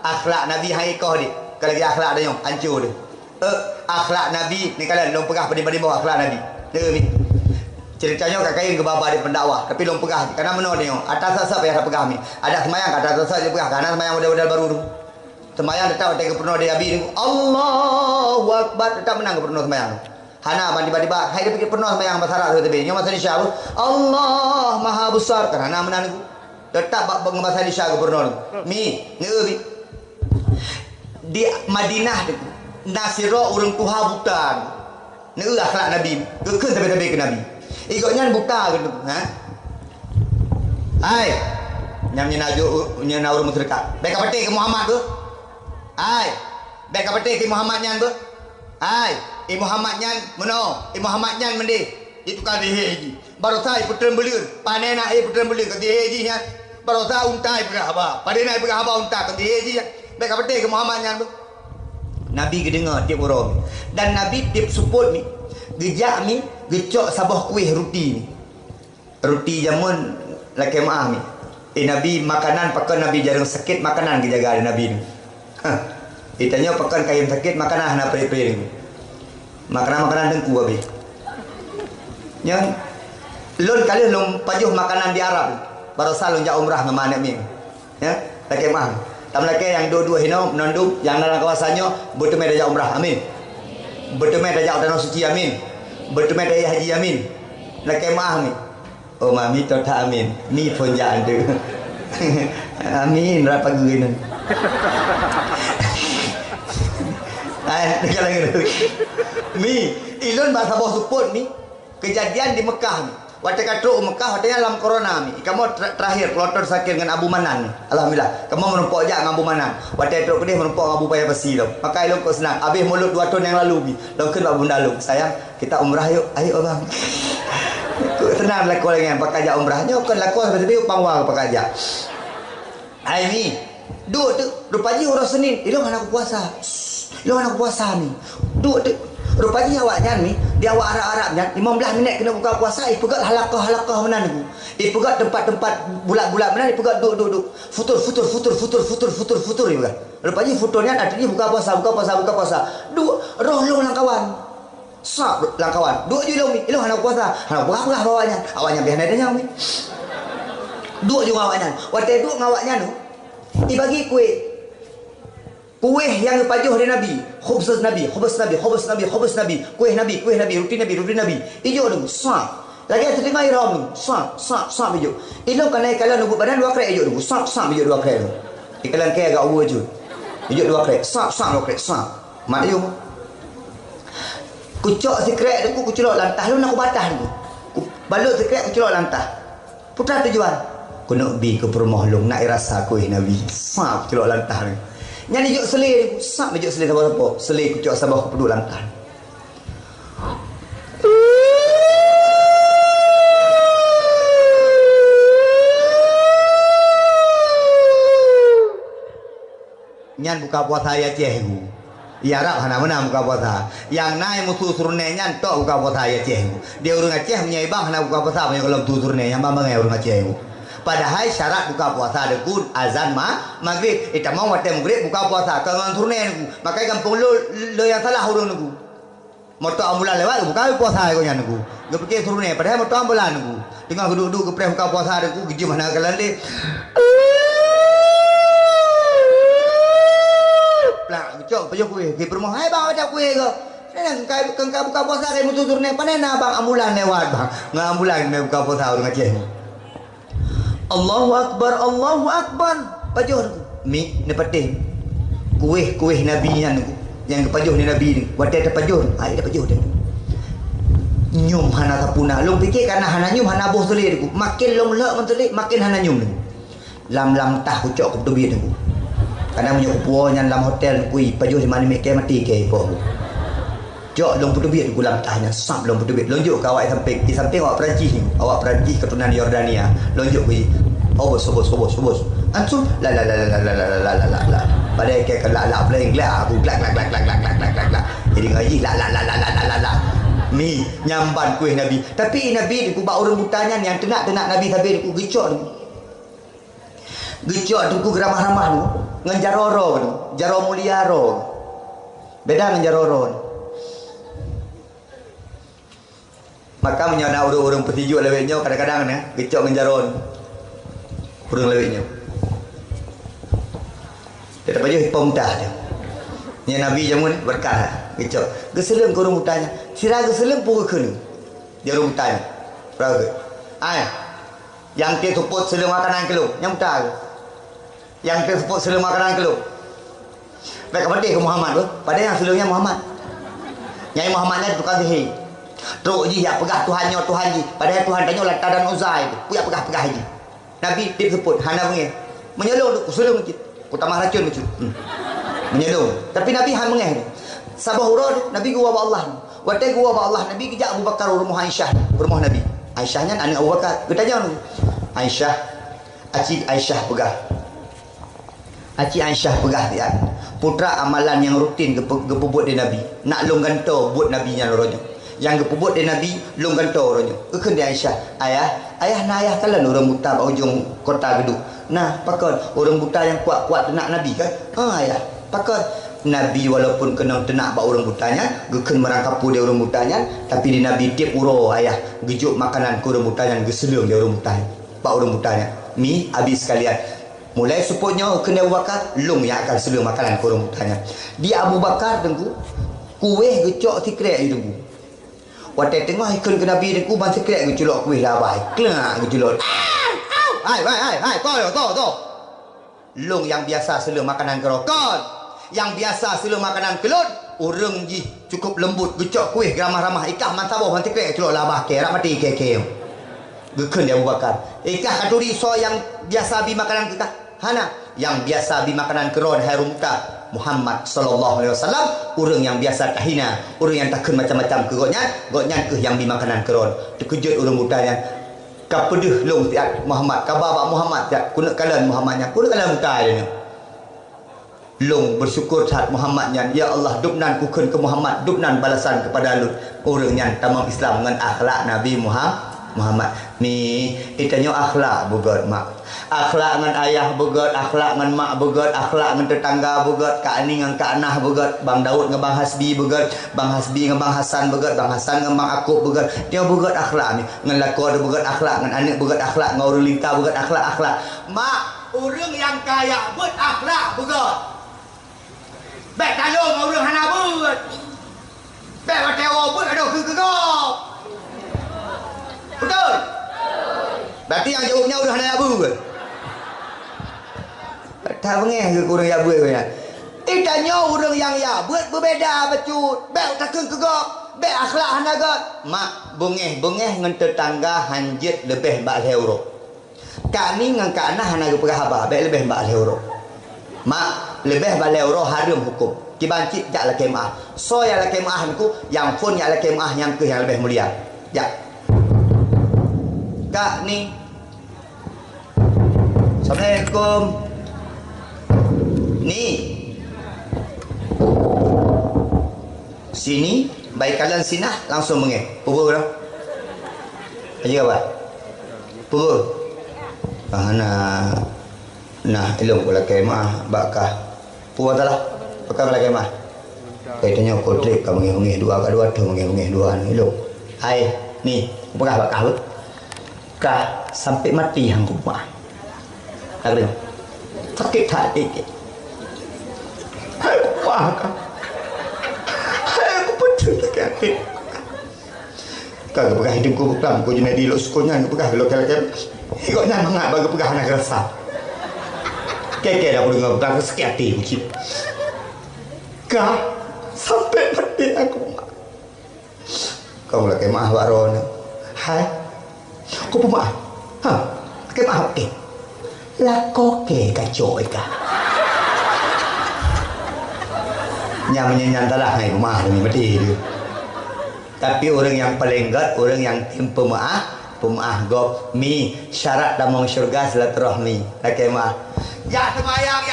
akhlak Nabi haikah di kalau lagi akhlak ada yang hancur dia. Akhlak Nabi ni kalian belum pegah pada bawah akhlak Nabi. Ni ceritanya kat kain ke baba dia pendakwah tapi belum pegah karena mana dia atas asap yang pegah ni. Ada semayang kat atas asap dia pegah karena semayang model-model baru tu. Semayang tetap tak pernah dia habis ni. Allahu akbar tetap menang ke pernah semayang. Hana tiba-tiba hai dia fikir pernah semayang bahasa Arab tu tapi yang bahasa Indonesia tu Allah Maha Besar karena menang ni. Tetap bahasa Indonesia ke pernah tu. Mi di Madinah tu Nasira orang Tuhan buta. Ni akhlak Nabi. Kekeh sampai ke Nabi. Ikutnya buta gitu, Hai. Nyam nyena orang masyarakat. Baik apa ke Muhammad tu? Hai. Baik apa ke Muhammad nyan tu? Hai. Muhammad nyan meno? Muhammad nyan mende. Itu kan dia haji. Baru saya putran beliun. Panen nak putran beliun ke dia haji nya. Baru saya untai pegah apa? Pada nak pegah apa unta ke dia haji nya. Baik apa ke Muhammad nyan tu? Nabi kedengar tiap orang. Dan Nabi tiap support ni. Gejak ni, gecok sabah kuih roti ni. Roti jamun laki maaf ni. Nabi makanan pakai Nabi jarang sakit makanan kejaga Nabi ni. Ditanya pakai kain sakit makanan nak peri-peri ni. Makanan dengku habis. Yang lon kali lom pajuh makanan di Arab. Baru salun ja umrah memana ni. Ya, laki maaf. Tam laki yang dua-dua hino menunduk yang dalam kawasannya betul meja umrah. Amin. Betul meja danau suci amin. Betul meja haji amin. Laki maaf ni. Oh mami tak amin. Mi pun jangan tu. Amin berapa gini. Kalau gitu. Mi ilun bahasa bawah support ni kejadian di Mekah ni. Waktu katru Mekah waktunya dalam corona ni. Kamu terakhir keluar sakit dengan Abu Manan ni. Alhamdulillah. Kamu menumpuk je dengan Abu Manan. Waktu itu dia menumpuk dengan Abu Payah Besi tu. Maka ilmu kau senang. Habis mulut 2 tahun yang lalu ni. Lalu ke Abu Dalung. Sayang, kita umrah yuk. Ayo abang. Tenang laku lagi kan pakai ajak umrahnya. Kan laku seperti itu pangwang pakai ajak. Hai ni. Duk tu. Rupanya orang Senin. Ilmu anak puasa. Ilmu anak puasa ni. Duk tu. Rupanya awaknya ni, dia awak Arab-Arabnya 15 minit kena buka puasa, ipegat halaqah mana ni. Ipegat tempat-tempat bulat-bulat mana, ipegat duk. Futur juga. Rupanya futurnya artinya buka puasa. Duk roh long langkawan. Sap langkawan. Duk je long ni. Ilmu anak puasa. Anak buka bawanya. Awaknya biar nadanya ni. Duk juga awaknya. Waktu duk ngawaknya tu, dibagi kuih. Kuih yang pajuh dari Nabi, khubz Nabi, kuih Nabi, roti Nabi. Ijo tu, sah. Lagi terima iram tu, sah ijo. Ilo kan naik kalau nubuk badan 2 krek ijo tu, sah ijo 2 krek tu. Ikalan kaya agak uwa je. Ijo 2 krek, sah 2 krek, sah. Mak ijo. Kucok si krek tu, kuculok lantah lu nak kubatah tu. Balut si krek kuculok lantah. Putra tujuan. Ku nak bi ke rumah long nak rasa kuih Nabi. Sah kuculok lantah ni. Nyanyi juk selih, sak juk selih apa-apa. Selih kucuk sabah peduk lantan. nyan buka puasa ya cehu. Ya Arab hana mana buka puasa. Yang naik musuh surne nyan tok buka puasa ya cehu. Dia orang Aceh punya ibang hana buka puasa punya kalau tuh surne yang bang orang Aceh. Padahal syarat buka puasa dekun azan maghrib. Ita mau waktu maghrib buka puasa. Kalau surne makanya kampung lo yang salah orang nunggu. Motor ambulan lewat buka puasa kau nyan nunggu. Gak pergi surne padahal motor ambulan nunggu. Tengah duduk ke buka puasa dekun kerja mana kalau ni. Lah, cok pajo kuih, ke rumah. Hai bang ada kuih ke? Kengkai buka puasa kai mutu turne panena bang ambulan lewat bang. Ngan ambulan me buka puasa orang Aceh. Allahu akbar, Allahu akbar. Pajo mi ne patih. Kuih nabi nya niku. Yang kepajuh ni nabi ni. Wate ada pajuh. Ai ada pajuh dia. Nyum hana tapuna. Long fikir kana hana nyum hana boh tuli niku. Makin long lek mentuli makin hana nyum niku. Lam tah ucok ke tebi niku. Kadang menyok puo nyan dalam hotel kui pajuh di mana meke mati ke po. Jok long putu biat gulam tanya sap long putu biat lonjuk ka awak samping di samping awak Perancis ni. Awak Perancis keturunan Yordania. Lonjuk kui. Obos. Antum la. Padai ke la playing la aku glak. Jadi ngaji la. Mi nyamban kuih Nabi. Tapi Nabi diku bak orang butanya yang tenak Nabi tapi diku gecok ni. Gecok tu ku geramah-ramah tu. Ngan jaroro tu. Jaro muliaro. Beda dengan jaroro. Maka menyana orang-orang petiju lewetnya kadang-kadang ya, gecok dengan jaron. Urang lewetnya. Dia tak payah pemtah dia. Ni Nabi jamun berkah gecok. Geselem ke orang mutanya. Sira geselem pun ke ni. Dia orang mutanya. Berapa? Ai. Yang dia tuput selem makanan ke lu? Yang muta ke? Yang dia tuput selem makanan ke lu? Baik kepada ke Muhammad tu. Pada yang selemnya Muhammad. Nyai Muhammadnya tukang sihir. Teruk je ya pegah Tuhannya Tuhan je. Padahal Tuhan tanya Lata dan Uzai tu. Puyak pegah je. Nabi dia sebut hana mengeh. Menyelong tu selem masjid. Ku tambah racun masjid. Menyelong. Tapi Nabi han mengeh. Sabah urad Nabi gua ba Allah. Watai gua ba Allah Nabi kejak Abu Bakar rumah Aisyah. Rumah Nabi. Aisyahnya anak Abu Bakar. Kita tanya Aisyah. Acik Aisyah pegah. Acik Aisyah pegah dia. Putra amalan yang rutin gepebuat di Nabi. Nak long ganto buat Nabi nya loronya. Yang gepebuat di Nabi long ganto loronya. Keun di Aisyah. Ayah na ayah kalian orang buta ba ujung kota geduk. Nah, pakon orang buta yang kuat-kuat tenak Nabi kan? Ayah. Pakon Nabi walaupun kena tenak ba orang butanya, gekeun merangkapu dia orang butanya, tapi di Nabi tiap uro ayah gejuk makanan ke orang butanya, geselung dia orang butanya. Ba orang butanya. Mi habis sekalian. Mulai suputnya kena Abu Bakar, long yang akan selung makanan ke orang butanya. Dia Abu Bakar tengku kuih gecok tikrek je tengku. Waktu tengah ikut ke Nabi tengku ban tikrek geculok kuih lah bai. Kelak geculok. Hai, to. Long yang biasa selung makanan ke rokok. Yang biasa selung makanan kelut, orang ji cukup lembut gecok kuih ramah-ramah ikah mansabah han tikrek geculok lah bai. Kerak mati keke. Gekeun dia Abu Bakar. Ikah katuri so yang biasa bi makanan kita. Hana yang biasa bi makanan keron harumta Muhammad sallallahu alaihi wasallam urang yang biasa kahina urang yang takun macam-macam ke gotnya ke yang bi makanan keron terkejut urang mutanya kapedeh long tiat Muhammad kababa Muhammad tiat kunak kalan Muhammadnya kunak kalan muta dia long bersyukur saat Muhammadnya ya Allah dubnan kukeun ke Muhammad dubnan balasan kepada lu urang yang tamam Islam dengan akhlak Nabi Muhammad ni itanya akhlak bugot mak akhlak dengan ayah bugot akhlak dengan mak bugot akhlak dengan tetangga bugot kak ani dengan kak Anah bugot Bang Daud dengan Bang Hasbi bugot Bang Hasbi dengan Bang Hasan bugot Bang Hasan dengan Bang Akub bugot dia bugot akhlak ni dengan lakor bugot akhlak dengan anak bugot akhlak dengan orang lintah bugot akhlak mak orang yang kaya buat akhlak bugot baik tolong orang hana bugot baik watewa bugot aduh kegok betul? Berarti yang jawabnya udah ada abu ke? Tak mengeh ke kurang yabu ke? Tanya orang yang yabu berbeda becut. Bek takun kegok, bek akhlak hanagat. Mak bengeh ngan tetangga hanjit lebih bak euro. Kami ngan kana hanaga perahaba bek lebih bak euro. Mak lebih bak euro harum hukum. Kibancit jak la kemah. So ya la kemah ku yang pun ya la kemah yang ke yang lebih mulia. Ya. Kak ni Assalamualaikum ni Sini, baik kalian sinah langsung mengeh. Pubur dah. Aja apa? Pubur. Nah, ilmu pula kemah bakah. Pubur tak lah. Bakah pula kemah. Kaitannya kodrik ka mengeh-mengeh dua ka dua tu mengeh-mengeh dua ni ilmu. Hai, ni, bakah apa? Kah sampai mati hang rumah. Tak ada. Sakit hati. Hai, bakah. Kaki kagak pegah hidupku bukan ku jadi lo sukunya ku pegah lo kala-kala ikutnya mangak bagi pegah anak rasa keke dah pun ngabang sakit hati mungkin kah sampai mati aku kau lagi maaf waron hai kau pemaaf ke maaf ke lako ke kacau ka nyaman talah ngai pemaaf ni mati dia. Tapi orang yang paling gat, orang yang pemaaf gop mi syarat damang syurga silaturahmi. Laki mah. Ya semayang,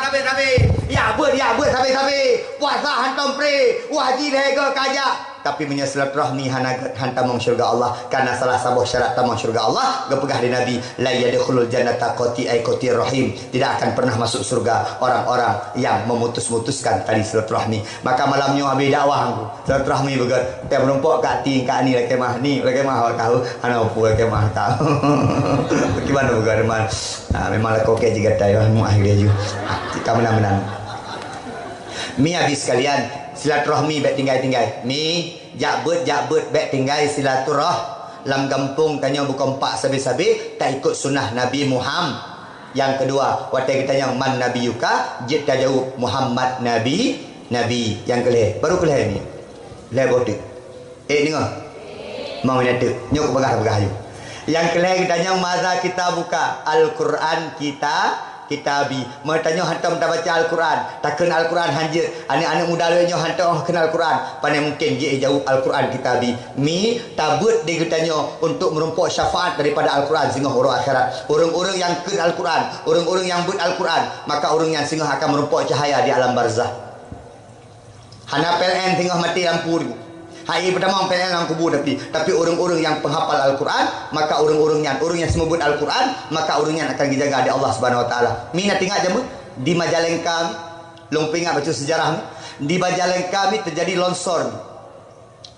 tapi. Ya buat, tapi. Puasa hantam pre, wajib lega kajak. Tapi punya silaturahmi hantam syurga Allah. Karena salah satu syarat damang syurga Allah, gepegah di Nabi, la yadkhulul jannata qati rahim. Tidak akan pernah masuk surga orang-orang yang memutuskan tali silaturahmi. Maka malamnya habis dakwah silaturahmi begat. Dia menumpuk kat tingkat ni laki mah kau, ana opo laki mah kau. Bagaimana begat man? Memang lah kokek juga tayo mu akhir dia. Kita menang-menang. Mi habis sekalian silaturahmi baik tinggal. Mi jakbet baik tinggal lam kampung tanya bukan pak sabi-sabi tak ikut sunnah Nabi Muhammad. Yang kedua, watai kita yang man nabi yuka jit jauh Muhammad nabi. Yang kelih baru kelih ni. Leh botik. Dengar. Mau nyatu. Nyok begah you. Yang kelih kita yang maza kita buka Al-Quran kitabi. Mertanya hantam tak baca Al-Quran, tak kenal Al-Quran hanjir. Anak-anak muda lainnya hantam kenal Al-Quran. Pandai mungkin dia jauh Al-Quran kitabi. Mi tabut dia katanya untuk merumpuk syafaat daripada Al-Quran sehingga orang akhirat. Orang-orang yang kenal Al-Quran, orang-orang yang buat Al-Quran, maka orang yang sehingga akan merumpuk cahaya di alam barzah. Hana PLN sehingga mati lampu dia. Hari pertama PLN dalam kubur tapi orang-orang yang penghafal Al-Quran, maka orang yang semua buat Al-Quran, maka orang yang akan dijaga di Allah Subhanahu Wa Taala. Mina tinggal je di Majalengka, lumping baca sejarah di Majalengka terjadi longsor.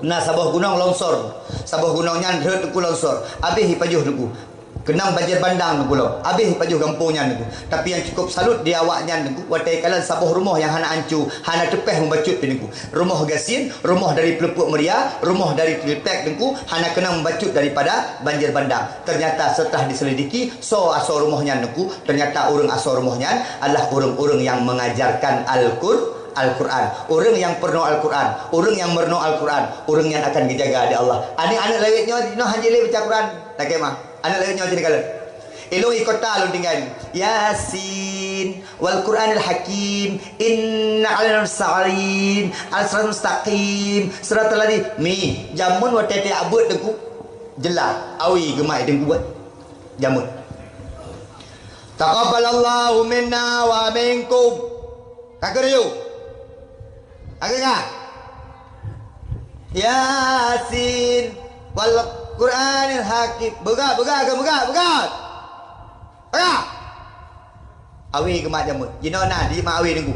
Nah, sebuah gunung longsor. Sebuah gunungnya heret longsor. Habis hipajuh duku. Kenang banjir bandang tu pulau. Habis pajuh kampungnya tu. Tapi yang cukup salut dia awaknya tu. Watai kalian sabuh rumah yang hana ancu, hana tepeh membacut tu. Rumah gasin, rumah dari pelepuk meria, rumah dari teletek tu hana kena membacut daripada banjir bandang. Ternyata setelah diselidiki, asal rumahnya tu, ternyata orang asal rumahnya adalah orang-orang yang mengajarkan Al-Quran. Orang yang perno Al-Quran, orang yang merno Al-Quran, orang yang akan dijaga di Allah. Anak-anak lewitnya hanya lewat baca Quran. Tak kemah. Anak lewitnya jadi kalian. Ilungi kota lu tinggal. Yasin wal Quranil Hakim. Inna 'alal mursalin al-siratal mustaqim. Siratal ladzi mi jamun wa tete abut dengku. Jelas awi gemai dengku buat. Jamun. Taqabbalallahu minna wa minkum. Kagak you. Agak Yasin wal Quranil Hakim. Buka. Awi ke mak jamu. Jino na di mak awi nunggu.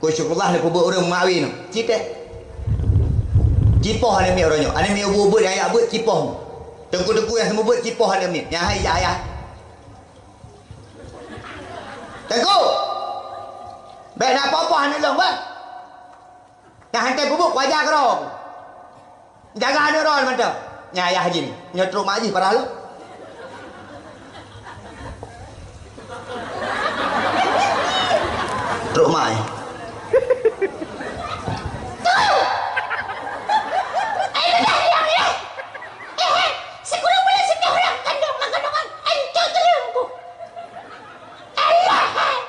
Ko syukurlah le kubur orang mak awi nu. Cite. Cipoh ane mi orangnya. Ane mi ubud yang ayat buat cipoh. Tengku-tengku yang semua buat cipoh ane mi. Yang hai ayah. Tengku. Baik nak apa-apa ane long ba. Yang hantai bubuk wajah kerong. Jaga ane ron mantap. Nya ayah haji ni. Nyotruk mak haji parah lu. Truk mak ni. Sekurang boleh setengah orang kandungan. Hancur terungku. Allah.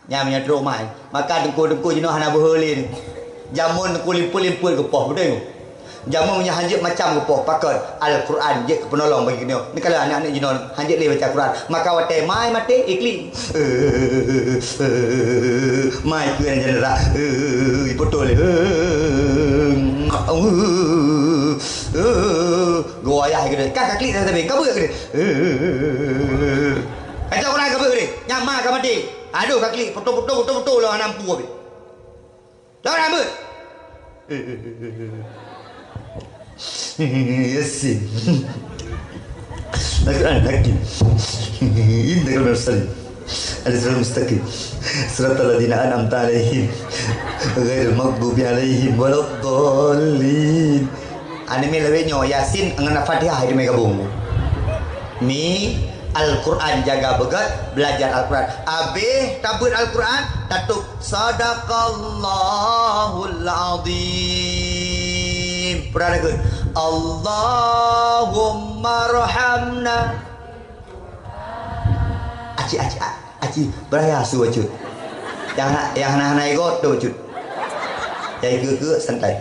Nya menyotruk mak ni. Maka dengku-dengku jenuh hana berhuli ni. Jamun dengku limpul-limpul kepah. Betul tu? Jamu punya hanjit macam apa pakai Al-Quran je penolong bagi kita. Ni kalau anak-anak jinon hanjit le baca Quran, maka watai mai mati ikli. Mai tu yang jenera. Betul le. Gua ayah gede. Kakak klik tapi kabur gede. Kacau orang kabur gede. Nyama ka mati. Aduh kak klik foto lah nampu habis. Jangan rambut. Yasin. Al-Quran Hakim. Innaka al-mursalin. Al-Siratal Mustaqim. Siratal ladzina an'amta 'alaihim ghairil maghdubi 'alaihim waladdallin. Anime lebih nyo Yasin dengan Fatihah itu mereka gabung. Mi Al-Quran jaga begat belajar Al-Quran. Abih tabut Al-Quran tatuk sadaqallahul azim. Pernah dengar? Allahumma rahamna. Aci beraya su acut. Yang anak-anak ikut tu acut. Yang ke santai.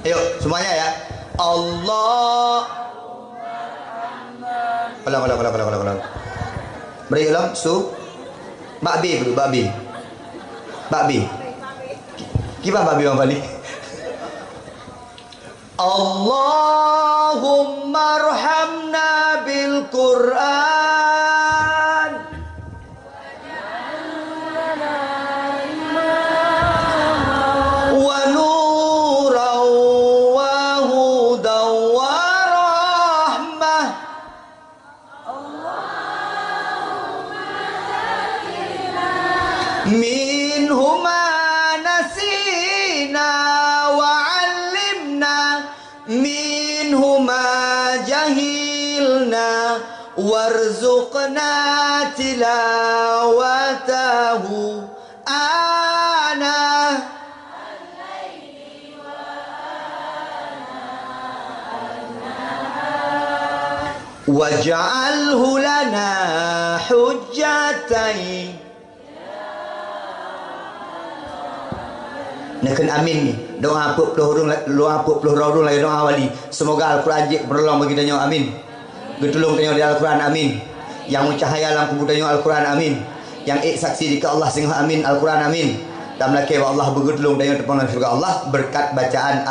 Ayo semuanya ya. Allah. Kalau. Beri ulang su. Babi. Kiba babi bang Fali. Allahumma arhamna bil Quran wa nuran wa hudan wa rahmah. Minhuma nasina wa 'allimna minhuma jahilna warzuqna tilawatahu ana waj'alhu lana hujjatain. Nakkan amin ni. Doa 40 orang lagi doa wali. Semoga Al-Quran jik berolong bagi tanya amin. Getulung tanya di Al-Quran amin. Yang mencahaya dalam kubur tanya Al-Quran amin. Yang saksi di ke Allah singha amin Al-Quran amin. Dan melaki Allah bergetulung tanya depan surga Allah berkat bacaan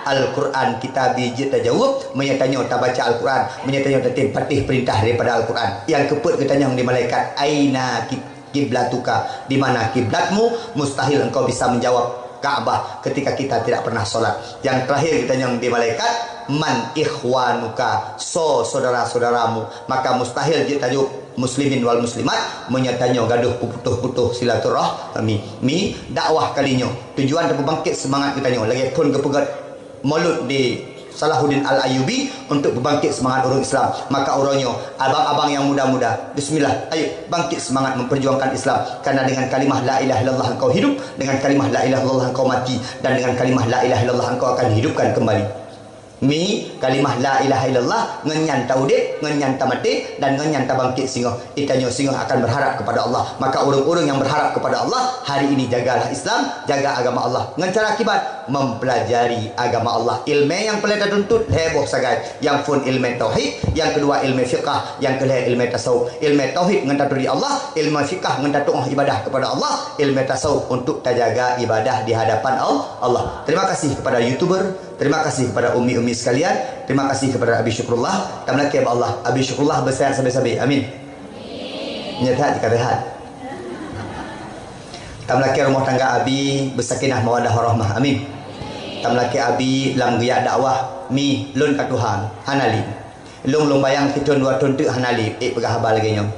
Al-Quran kita bijit tajawub menyatanya tak baca Al-Quran menyatanya tak patih perintah daripada Al-Quran. Yang keput kita yang di malaikat aina kiblatuka, di mana kiblatmu, mustahil engkau bisa menjawab Ka'bah ketika kita tidak pernah solat. Yang terakhir kita yang di malaikat man ikhwanuka, saudara-saudaramu, maka mustahil kita tajuk muslimin wal muslimat menyatanya gaduh putuh silaturahmi mi dakwah kalinya tujuan untuk bangkit semangat kita nyo lagi pun kepegat maulud di Salahuddin Al-Ayyubi untuk berbangkit semangat orang Islam. Maka orangnya abang-abang yang muda-muda, bismillah, ayo bangkit semangat memperjuangkan Islam. Karena dengan kalimah la ilaha illallah engkau hidup, dengan kalimah la ilaha illallah engkau mati, dan dengan kalimah la ilaha illallah engkau akan dihidupkan kembali. Mi kalimah la ilaha illallah ngenyan taudid, ngenyan tamati, dan ngenyan tabangkit singoh. Itanya singoh akan berharap kepada Allah. Maka orang-orang yang berharap kepada Allah hari ini jagalah Islam, jaga agama Allah. Dengan cara akibat mempelajari agama Allah. Ilmu yang pelita tuntut heboh sagai. Yang pun ilmu tauhid, yang kedua ilmu fiqah, yang ketiga ilmu tasawuf. Ilmu tauhid ngentatu di Allah, ilmu fiqah ngentatu ibadah kepada Allah, ilmu tasawuf untuk terjaga ibadah di hadapan Allah. Terima kasih kepada YouTuber. Terima kasih kepada umi-umi sekalian. Terima kasih kepada Abi Syukrullah. Tamlak ya Allah. Abi Syukrullah bersehat sampai-sampai. Amin. Nyehat jika rehat. Tamlak ya rumah tangga Abi bersakinah mawaddah warahmah. Amin. Tamlak ya Abi lam giyak dakwah mi lun katuhan hanali. Long bayang kita dua tuntuk hanali. Pegah habal lagi nyom.